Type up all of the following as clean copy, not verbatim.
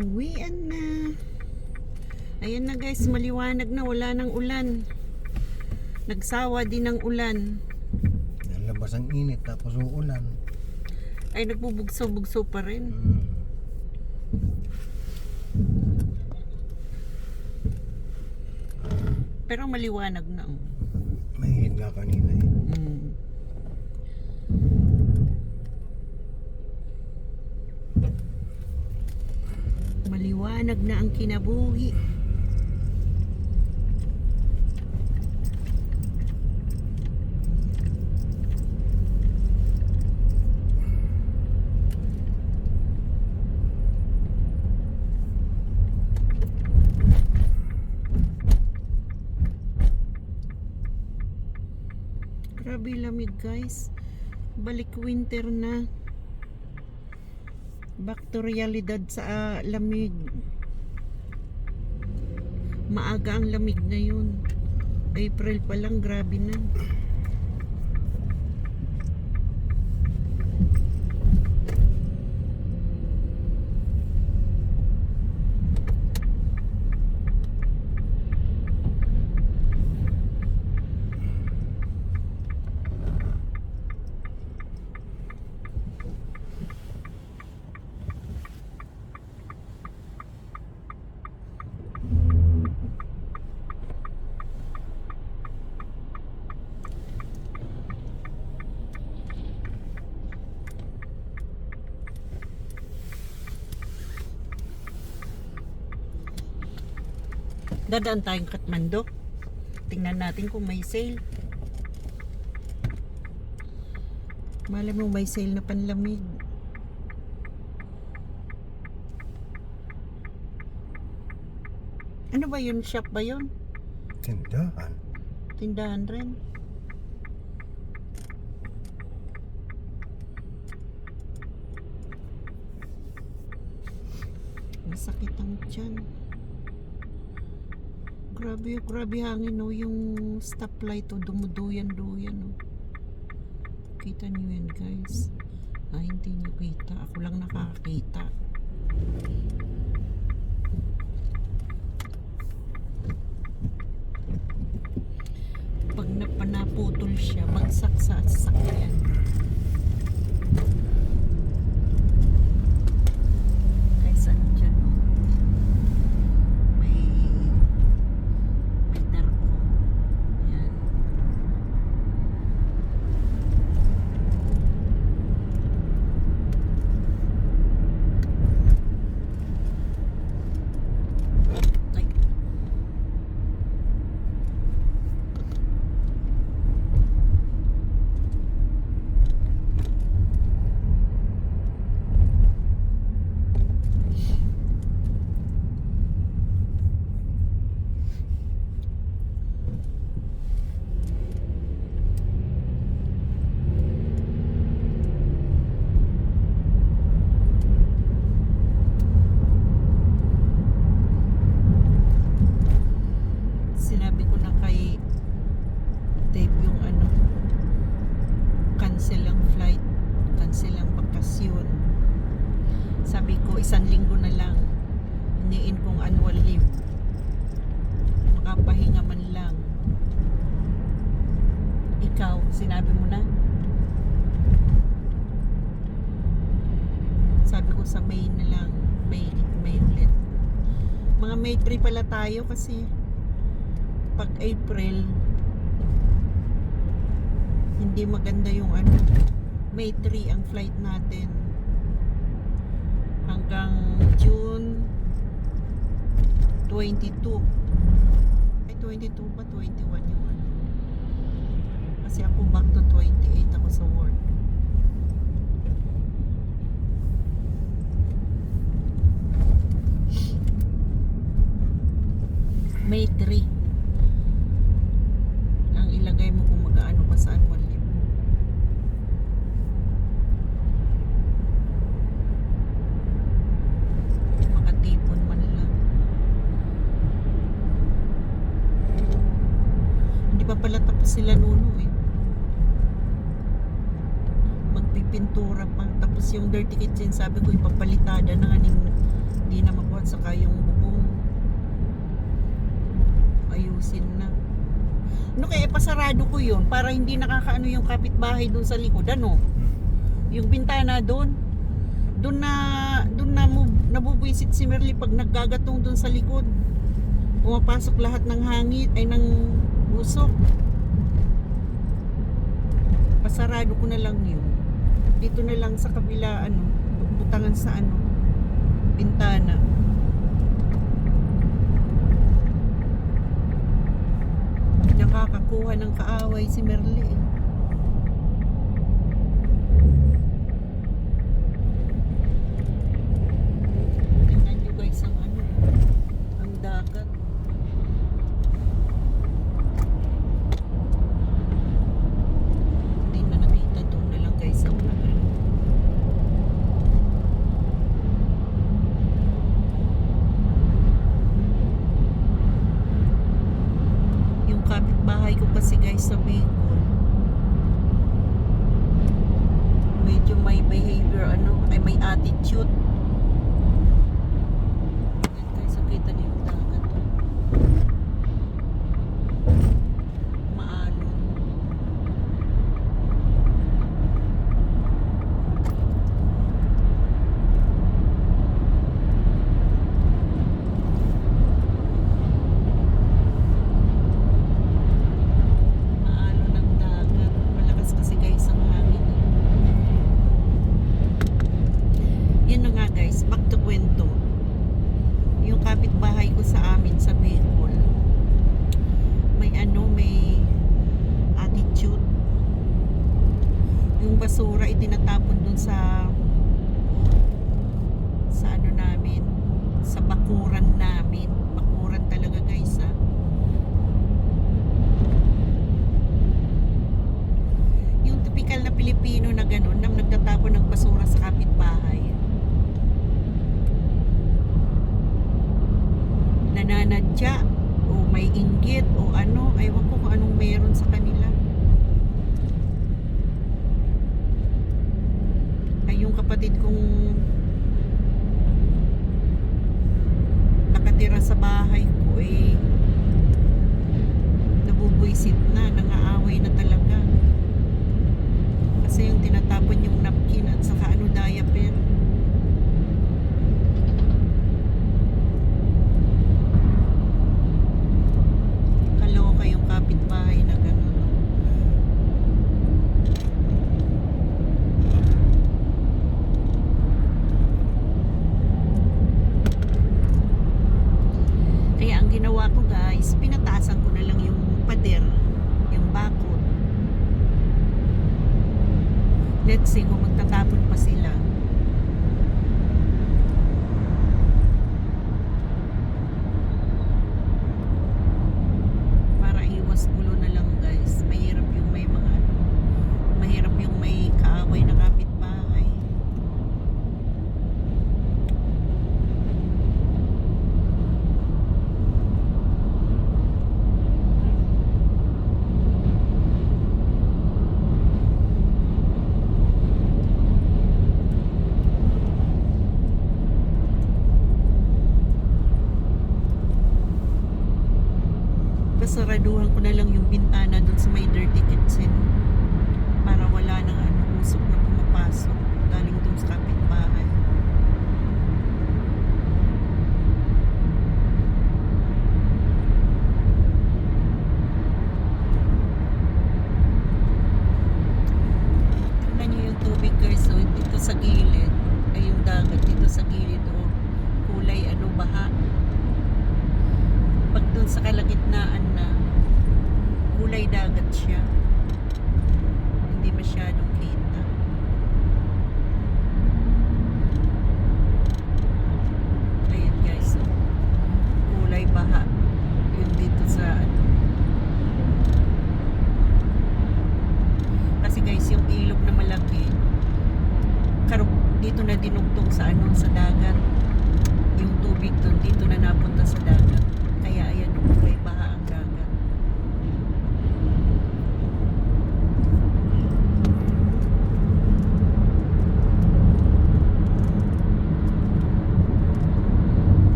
Uwian na. Ayan na guys, maliwanag na, wala nang ulan. Nagsawa din ng ulan. Nalabas ang init tapos uulan. Ay nagbubugso-bugso pa rin. Pero maliwanag na. Mainit nga kanina eh. Maliwanag na ang kinabuhi. Grabe lamig guys. Balik winter na. Back to realidad sa lamig. Maaga ang lamig ngayon. April pa lang, grabe na. Dadaan tayong Kathmandu. Tingnan natin kung may sale. Malay mo may sale na panlamig. Ano ba yun? Shop ba yun? Tindahan. Tindahan rin. Masakit ang tiyan. Grabe hangin, no? Yung stoplight, oh, dumuduyan-duyan, oh. Kita niyo yan guys. Hindi niyo kita, ako lang nakakakita. Pag naputol siya, bagsak sa sasakyan. Kaysa dyan, oh. May darko. Ayan. Ay. Sinabi ko na kay Dave yung cancel ang flight, cancel ang bakasyon. Sabi ko 1 linggo na lang hiniin kong annual leave, makapahinga man lang. Ikaw, sinabi mo na? Sabi ko sa May na lang, May ulit. Mga May 3 pala tayo kasi pag April hindi maganda yung May 3 ang flight natin hanggang June 22. Ay 22 ba? 21 yung kasi ako back to 28 ako sa work. May 3 ang ilagay mo kung mag-aano ka sa annual leave. Makatipon man lang. Hindi pa pala tapos sila Nuno eh. Magpipintura pa. Tapos yung dirty kitchen sabi ko ipapalitada na nga Hindi na makuha, saka yung bubong ayusin na. Ano kaya pasarado ko yun para hindi nakakaano yung kapitbahay doon sa likod, ano? Yung bintana doon. Doon na nabubwisit si Merly pag naggagatong doon sa likod. Pumapasok lahat ng hangin ay ng usok. Pasarado ko na lang yun. Dito na lang sa kabila, ano, butangan sa ano, bintana. Nakakakuha ng kaaway si Merly. Tingnan nyo guys ang ano, ang dagat. Hindi na nakita, doon na lang guys ang ano. Yung kapitbahay ko kasi guys sa Bicol, medyo may behavior, ano, ay may attitude. Yan guys, so kita niyo yung dagat, oh. Maalon. Maalon ng dagat. Malakas kasi guys ang hangin. Yun na nga guys, back to kwento. Yung kapitbahay ko sa amin sa Bicol, may ano, may attitude. Yung basura itinatapon dun sa ano namin, sa bakuran namin. Bakuran talaga guys, ha. Yung typical na Pilipino na ganun, na nagtatapon ng basura sa kapitbahay. Nananadya o may inggit o ano, aywan ko kung anong meron sa kanila. Ay yung kapatid kong nakatira sa bahay ko nabubwisit na, nangaaway na talaga. Kasi yung tinatapon yung napkin at saka ano, diaper. Kaloka yung kapitbahay na gano'n. Kaya ang ginawa ko guys, pinatasan ko na lang yung pader, yung bakod. Let's see kung magtatapon pa sila. Para iwas gulo na lang guys. Mahirap yung may mga ano, mahirap yung may kaaway na kapitbahay. Pasaraduhan ko na lang yung bintana dun sa may dirty kitchen para wala nang ano, usok na pumapasok galing dun sa kapitbahay. Tingnan nyo yung tubig guys, so dito sa gilid ay yung dagat, dito sa gilid, oh, kulay ano, baha. Pag dun sa kalagitnaan na kulay dagat siya, hindi masyadong kita. Ayan guys, so, kulay baha yung dito sa ano. Kasi guys, yung ilog na malaki dito na dinugtong sa ano, sa dagat. Yung tubig dun dito na napunta sa dagat. Kaya ayan, kulay baha ang dagat.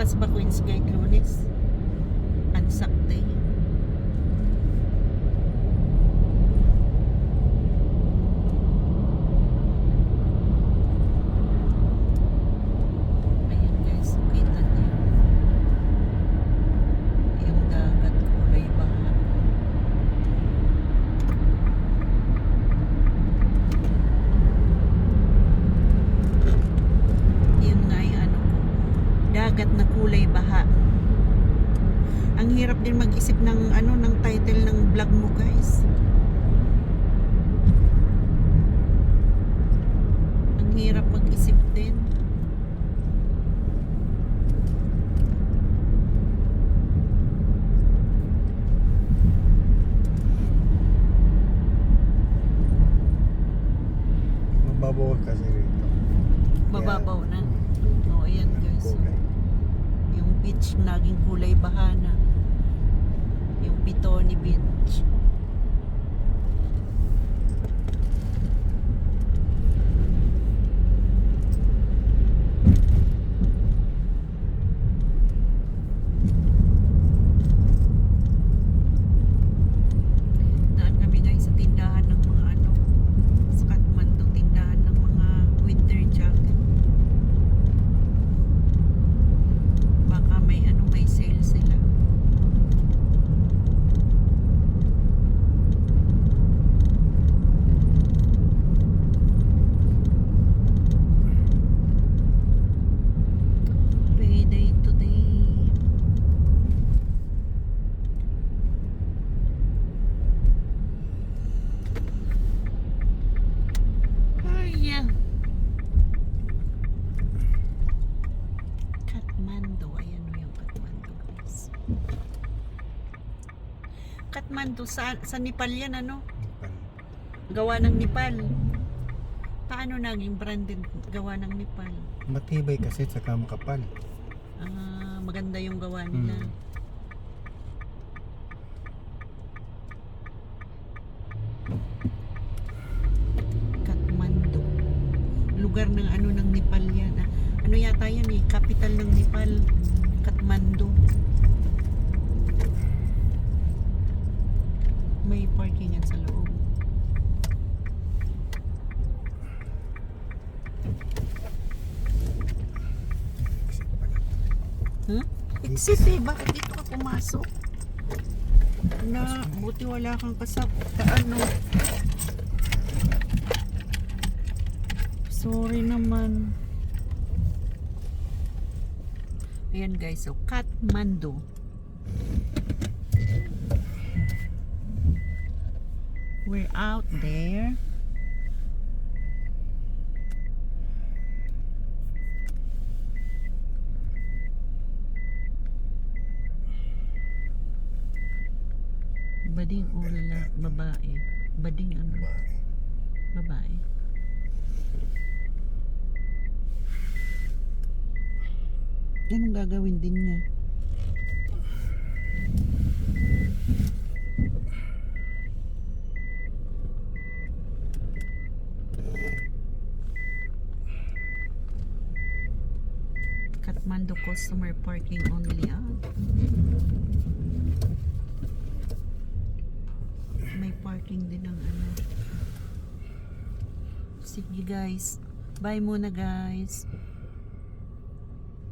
bukas ba Queen's Gate Lunes? Anzac Day. Ayan guys, kita niyo yung dagat kulay baha. Yun nga yung ano ko, dagat na kulay baha. Ang hirap din mag-isip ng ano, ng title ng vlog mo guys. Ang hirap mag-isip din. Mababaw kasi rito. Mababaw na. Mm. O ayan guys. So, Kulay. yung beach naging kulay baha na. Yung Pitoni Beach. Daan kami guys sa tindahan ng mga ano, sa Kathmandu, tindahan ng mga winter jacket. Baka may ano, may sale sila. Payday today. Ay, yeah. Kathmandu. Ayan o yung Kathmandu guys. Kathmandu sa Nepal yan ano? Nepal. Gawa ng Nepal. Paano naging branded gawa ng Nepal? Matibay kasi saka makapal. Ah, maganda yung gawa nila. Mm. Kathmandu. Lugar ng ano ng Nepal yan. Ah, ano yata yan eh, capital ng Nepal. Kathmandu. May parking yan sa loob. Huh? Exit eh, bakit dito ka pumasok? Na, buti wala kang ano. Sorry naman. Ayan guys, so Kathmandu. We're out there. Bading o babae? Bading ano? Babae. Anong gagawin din niya? Kathmandu customer parking only. Ah. May parking din ng ano. Sige guys. Bye muna guys.